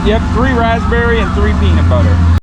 Yep, 3 raspberry and 3 peanut butter.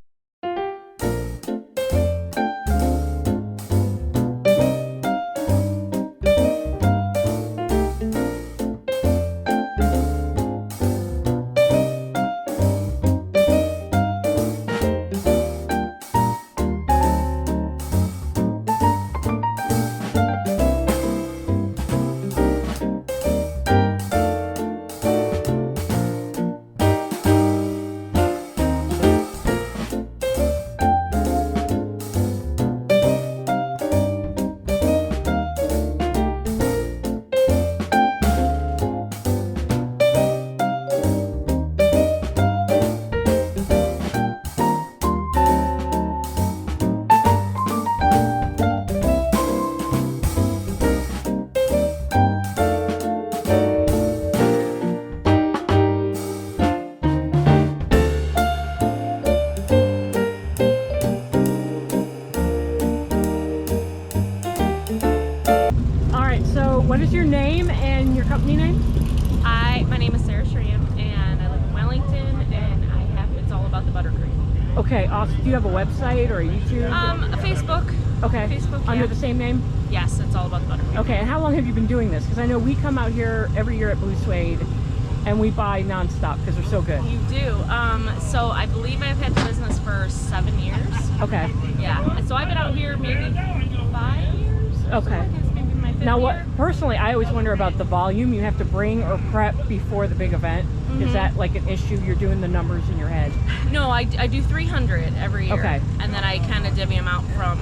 What is your name and your company name? My name is Sarah Schramm, and I live in Wellington, and it's All About the Buttercream. Okay, awesome. Do you have a website or a YouTube? A Facebook. Okay. Facebook, Under yeah. the same name? Yes, it's All About the Buttercream. Okay, and how long have you been doing this? Because I know we come out here every year at Blue Suede, and we buy nonstop because they're so good. You do. So I believe I've had the business for 7 years. Okay. Yeah. So I've been out here maybe 5 years. Okay. Now, what personally, I always wonder about the volume you have to bring or prep before the big event. Mm-hmm. Is that like an issue? You're doing the numbers in your head? No, I do 300 every year. Okay. And then I kind of divvy them out from,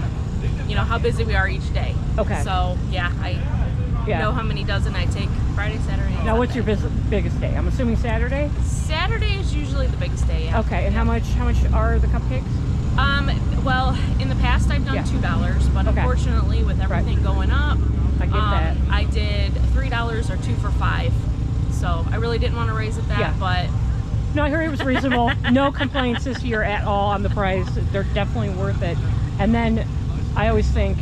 how busy we are each day. Okay. So yeah, I know how many dozen I take Friday, Saturday, and Now, what's Sunday. your biggest day? I'm assuming Saturday. Saturday is usually the biggest day. Yeah. Okay. And how much are the cupcakes? Well, in the past I've done $2, but unfortunately with everything going up, I get that. I did $3 or 2 for $5. So I really didn't want to raise it that, but no, I heard it was reasonable. No complaints this year at all on the price. They're definitely worth it. And then I always think,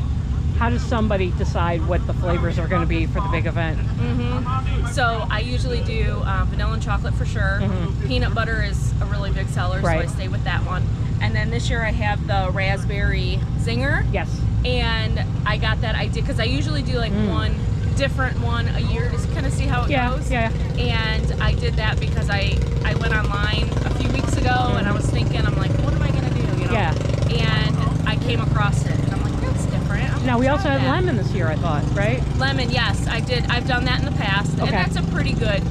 how does somebody decide what the flavors are going to be for the big event? Mm-hmm. So I usually do vanilla and chocolate for sure. Mm-hmm. Peanut butter is a really big seller, so I stay with that one. And then this year I have the raspberry zinger. Yes. And I got that idea because I usually do like one different one a year to kind of see how it goes. Yeah. And I did that because I went online a few weeks ago and I was thinking, I'm like, what am I gonna do? Yeah. And I came across it and I'm like, that's different. Now we also had lemon this year, I thought, right? Lemon, yes, I did. I've done that in the past, and that's a pretty good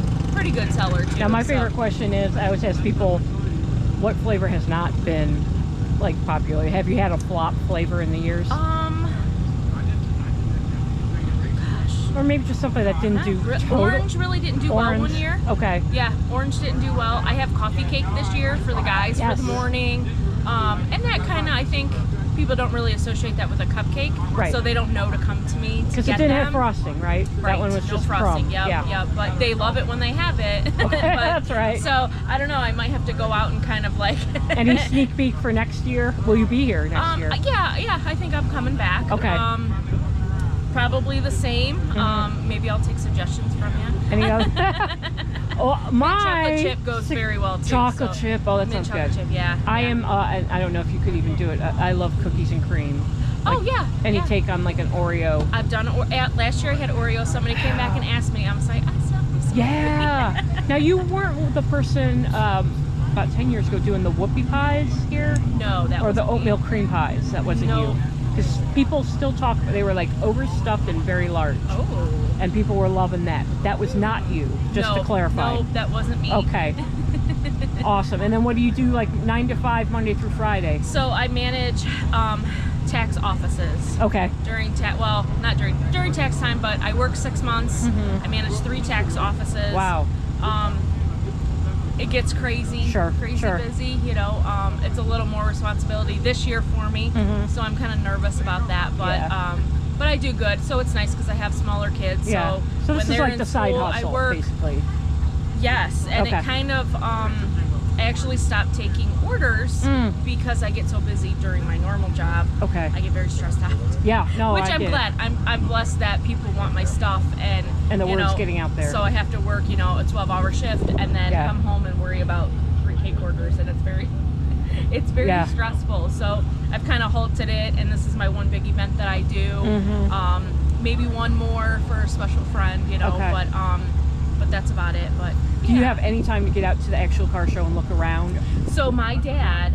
seller too. Now my favorite question is, I always ask people, what flavor has not been like popular? Have you had a flop flavor in the years? Or maybe just something that didn't do Orange really didn't do well one year. Okay. Yeah, orange didn't do well. I have coffee cake this year for the guys for the morning. And that kind of, I think, people don't really associate that with a cupcake. Right. So they don't know to come to me to get them. Because it didn't have frosting, right? Right. That one was just frosting. crumb. Yeah. But they love it when they have it. Okay, that's right. So, I don't know, I might have to go out and kind of like... Any sneak peek for next year? Will you be here next year? Yeah, I think I'm coming back. Okay. Probably the same. Maybe I'll take suggestions from you. Any other? My chocolate chip goes very well too. Chocolate chip. Oh, that sounds good. Chip, yeah. I am. I don't know if you could even do it. I love cookies and cream. Like, Any take on like an Oreo? I've done last year. I had Oreo. Somebody came back and asked me. I was like, I still have some. Yeah. Now you weren't the person about 10 years ago doing the whoopie pies here. No, that or was the oatmeal cream pies. That wasn't you. Because people still talk. They were like overstuffed and very large. Oh. And people were loving that. That was not you. Just to clarify. No, that wasn't me. Okay. Awesome. And then what do you do, like 9 to 5, Monday through Friday? So I manage tax offices. Okay. During tax time, but I work 6 months. I manage 3 tax offices. Wow. It gets crazy, busy, it's a little more responsibility this year for me, so I'm kind of nervous about that, but I do good, so it's nice because I have smaller kids, so this is like the side hustle, basically. Yes, and it kind of, I actually stopped taking orders because I get so busy during my normal job. Okay. I get very stressed out. Yeah, no, which I'm glad. I'm blessed that people want my stuff and the word's getting out there. So I have to work, a 12-hour shift and then come home and worry about 3 kids. cake orders, and it's very stressful. So I've kind of halted it, and this is my one big event that I do. Maybe one more for a special friend, you know, but that's about it. But do you have any time to get out to the actual car show and look around? So my dad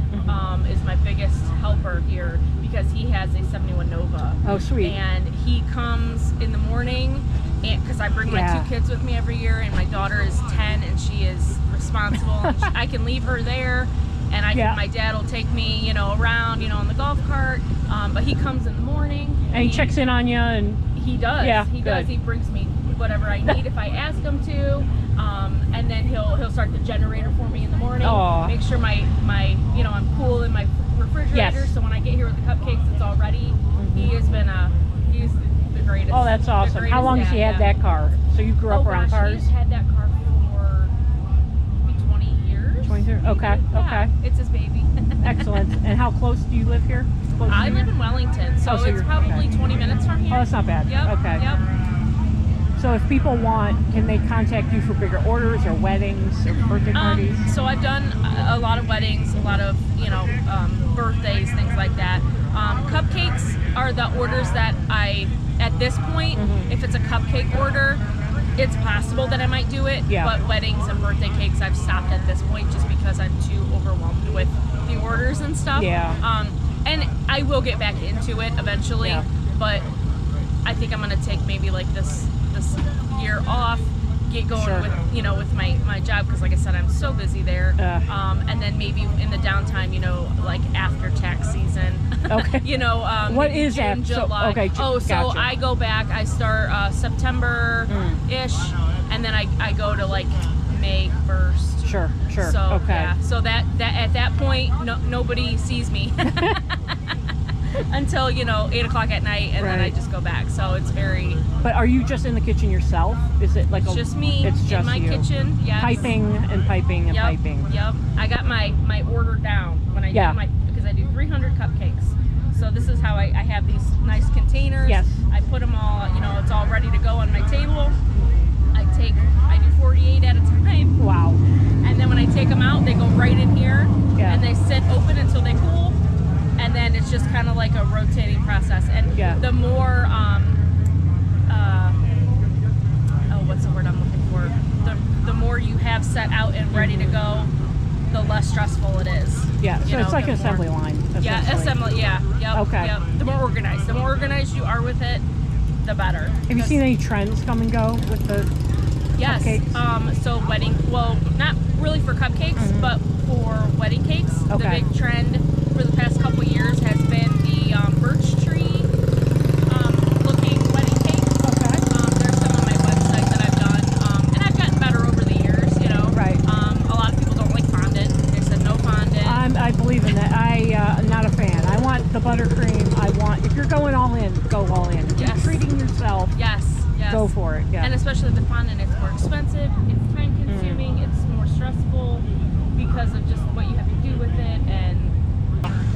is my biggest helper here because he has a 71 Nova. Oh, sweet. And he comes in the morning, because I bring my 2 kids with me every year, and my daughter is 10 and she is responsible. And I can leave her there, and my dad will take me, you know, around, you know, on the golf cart. But he comes in the morning. And he checks in on you, and he does. Yeah, he does. He brings me whatever I need if I ask him to. And then he'll start the generator for me in the morning. Aww. Make sure my you know, I'm cool in my refrigerator, so when I get here with the cupcakes, it's all ready. He's the greatest. Oh, that's awesome. How long has he had that car? So you grew up around cars? He's had that car for maybe 20 years. 20 years? Okay, Yeah, it's his baby. Excellent. And how close do you live here? I live in Wellington, so it's probably 20 minutes from here. Oh, that's not bad. Yep. Okay. Yep. So if people want, can they contact you for bigger orders or weddings or birthday parties? So I've done a lot of weddings, a lot of, you know, birthdays, things like that. Cupcakes are the orders that at this point, if it's a cupcake order, it's possible that I might do it. Yeah. But weddings and birthday cakes, I've stopped at this point just because I'm too overwhelmed with the orders and stuff. Yeah. And I will get back into it eventually, but I think I'm gonna take maybe like this year off, get going with, you know, with my job, because like I said, I'm so busy there. And then maybe in the downtime, you know, like after tax season. Okay. You know, what is June, that? July. So So I go back. I start September-ish, and then I go to like May 1st. Sure. So Okay. yeah. So that at that point, nobody sees me. Until, you know, 8 o'clock at night, and then I just go back. So it's very. But are you just in the kitchen yourself? Is it like just me? It's just in my kitchen. Yes. Piping and piping and piping. Yep. I got my order down when I do because I do 300 cupcakes. So this is how I have these nice containers. Yes. I put them all. You know, it's all ready to go on my table. I do 48 at a time. Wow. And then when I take them out, they go right in here, and they sit open until they cool. And then it's just kind of like a rotating process. And the more, what's the word I'm looking for? The more you have set out and ready to go, the less stressful it is. Yeah, so it's like an assembly line. Yeah, assembly, Yep. Okay. Yep. The more organized you are with it, the better. Have you seen any trends come and go with the cupcakes? So wedding, well, not really for cupcakes, but for wedding cakes. The big trend for the past couple years has been the birch tree looking wedding cakes. There's some on my website that I've done, and I've gotten better over the years, you know. Right. A lot of people don't like fondant. They said no fondant. I believe in that. I'm not a fan. I want the buttercream. If you're going all in, go all in. If you're treating yourself, go for it. Yeah. And especially the fondant, it's more expensive, it's time consuming, it's more stressful because of just what you have to do with it. And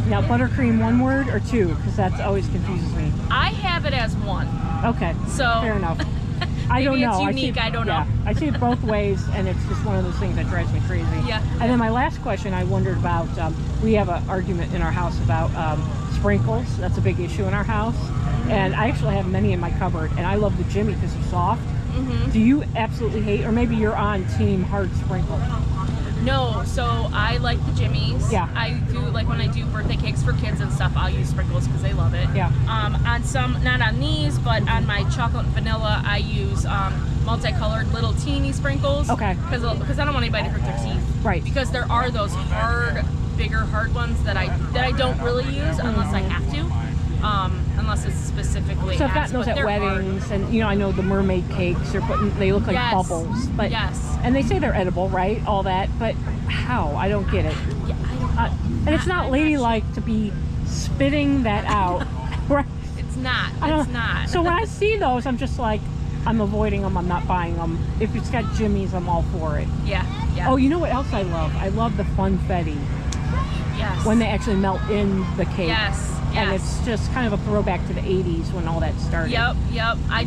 now, buttercream, one word or two? Because that always confuses me. I have it as one. Okay. So fair enough. I don't know. It's unique. I don't know. I see it both ways, and it's just one of those things that drives me crazy. Yeah. And then my last question, I wondered about. We have an argument in our house about sprinkles. That's a big issue in our house, and I actually have many in my cupboard. And I love the Jimmy because they're soft. Do you absolutely hate, or maybe you're on team hard sprinkle? No, so I like the Jimmies. Yeah. I do, like when I do birthday cakes for kids and stuff, I'll use sprinkles because they love it. Yeah. On some, not on these, but on my chocolate and vanilla, I use multicolored little teeny sprinkles. Okay. Because I don't want anybody to hurt their teeth. Right. Because there are those bigger hard ones that I don't really use unless I have to. Unless it's specifically. So I've gotten those at weddings, and you know, I know the mermaid cakes they look like bubbles, but and they say they're edible, right? All that, but how? I don't get it. Yeah, I don't know. And it's not ladylike to be spitting that out, right? It's not. It's not. So when I see those, I'm just like, I'm avoiding them. I'm not buying them. If it's got Jimmy's, I'm all for it. Yeah. Oh, you know what else I love? I love the funfetti. Yes. When they actually melt in the cake. Yes. And it's just kind of a throwback to the 80s when all that started. Yep. I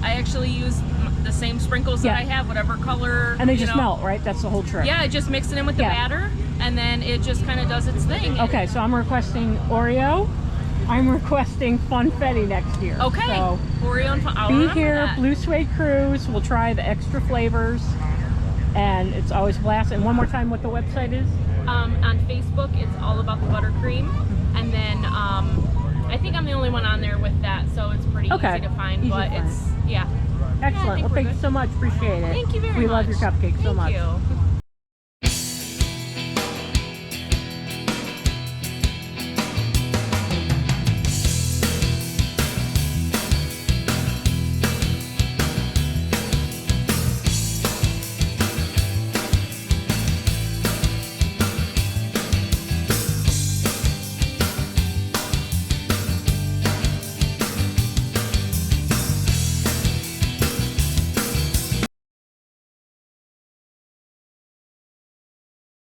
actually use the same sprinkles that I have, whatever color. And they just melt, right? That's the whole trick. Yeah, I just mix it in with the batter. and then it just kind of does its thing. Okay, so I'm requesting Oreo. I'm requesting Funfetti next year. Okay. So Oreo and I'll be remember here, that. Blue Suede Cruise. We'll try the extra flavors, and it's always a blast. And one more time, what the website is? On Facebook, it's All About the Buttercream, and then I think I'm the only one on there with that, so it's pretty easy to find. Excellent. Yeah, Well, thank you so much. Appreciate it. Thank you very much. We love your cupcakes so much. Thank you.